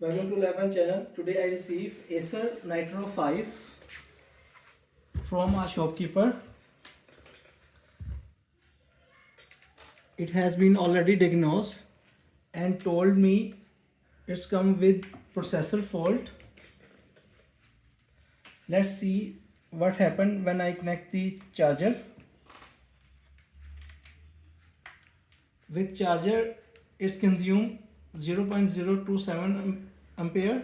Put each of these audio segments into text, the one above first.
Welcome to Lab and channel. Today I receive Acer Nitro 5 from a shopkeeper. It has been already diagnosed and told me it's come with processor fault. Let's see what happened when I connect the charger. With charger, it's consumed 0.027 ampere,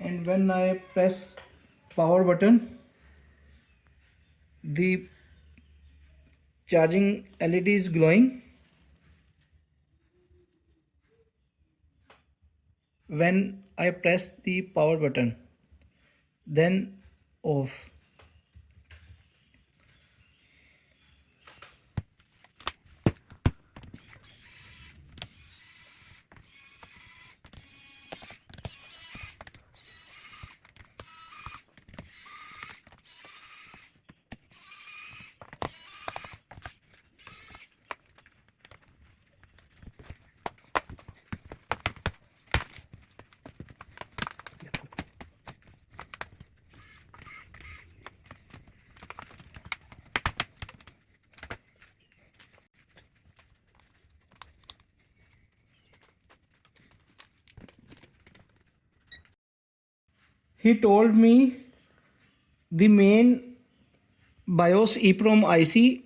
and when I press power button, the charging LED is glowing. When I press the power button, then off. He told me the main BIOS EEPROM IC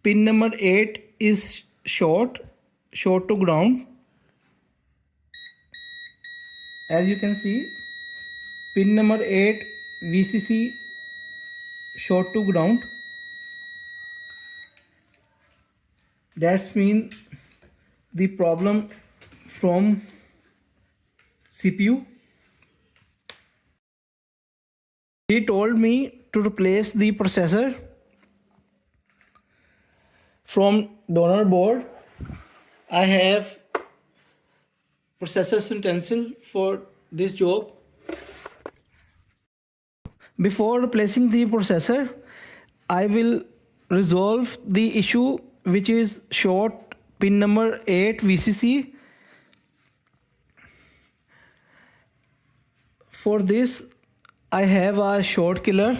pin number 8 is short to ground. As you can see, pin number 8 VCC short to ground. That's mean the problem from CPU. He told me to replace the processor from donor board. I have processor utensil for this job. Before replacing the processor, I will resolve the issue which is short pin number 8 VCC. For this, I have a short killer.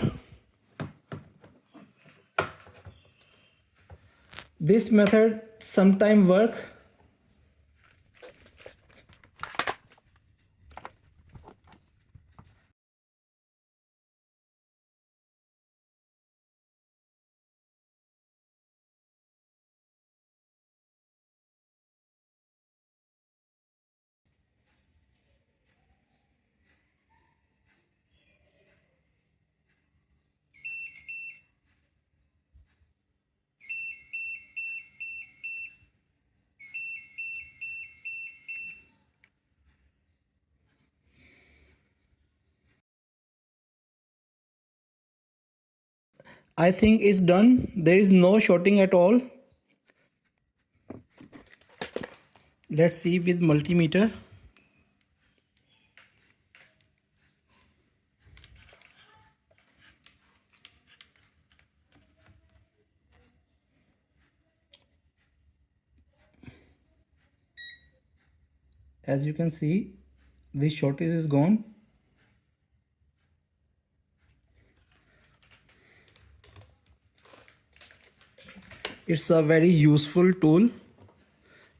This method sometimes works. I think it's done. There is no shorting at all. Let's see with multimeter. As you can see, this shortage is gone. It's a very useful tool.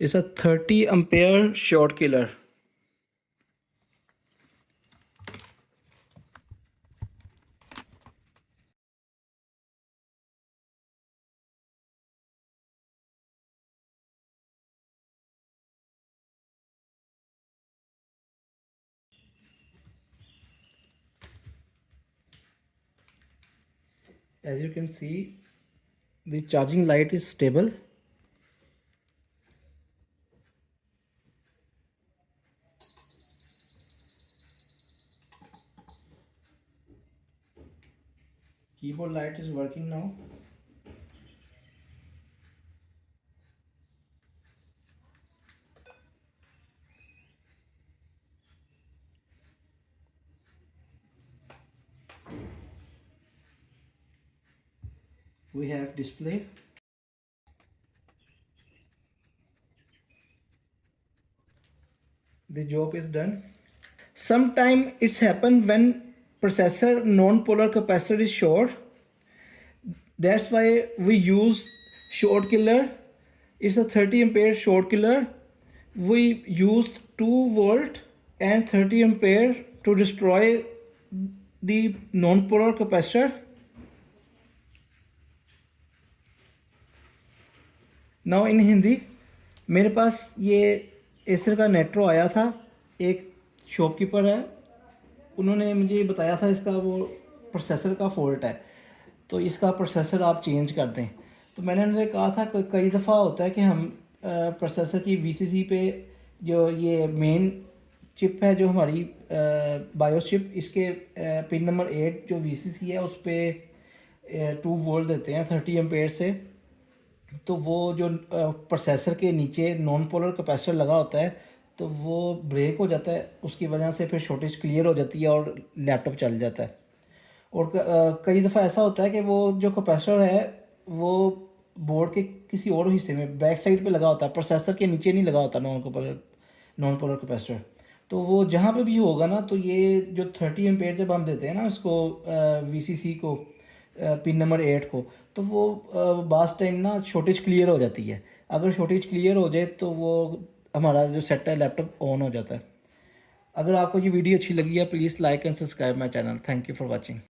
It's a 30 ampere short killer. As you can see, the charging light is stable. Keyboard light is working now. We have display. the job is done. Sometime it's happened when processor non-polar capacitor is short. That's why we use short killer. It's a 30 ampere short killer. We used 2 volt and 30 ampere to destroy the non-polar capacitor. Now in Hindi, मेरे पास ये Acer का Nitro आया था, एक shopkeeper है, उन्होंने मुझे बताया था इसका वो प्रोसेसर का फॉल्ट है, तो इसका प्रोसेसर आप चेंज कर दें। तो मैंने उनसे कहा था कि कई दफ़ा होता है कि हम प्रोसेसर की वीसीसी पे जो ये मेन चिप है जो हमारी बायोस चिप, इसके पिन नंबर 8 जो वीसीसी है उस पर 2 वोल्ट देते हैं 30 एम्पेयर से, तो वो जो प्रोसेसर के नीचे नॉन पोलर कैपेसिटर लगा होता है तो वो ब्रेक हो जाता है, उसकी वजह से फिर शॉर्टेज क्लियर हो जाती है और लैपटॉप चल जाता है। और कई दफ़ा ऐसा होता है कि वो जो कैपेसिटर है वो बोर्ड के किसी और हिस्से में बैक साइड पे लगा होता है, प्रोसेसर के नीचे नहीं लगा होता नॉन पोलर कैपेसिटर। तो वो जहाँ पे भी होगा ना, तो ये जो 30 एम्पेयर जब हम देते हैं ना इसको वीसीसी को पिन नंबर 8 को, तो वो बास टाइम ना शॉर्टेज क्लियर हो जाती है। अगर शॉर्टेज क्लियर हो जाए तो वो हमारा जो सेट है लैपटॉप ऑन हो जाता है। अगर आपको ये वीडियो अच्छी लगी है please like and subscribe my channel. Thank you for watching.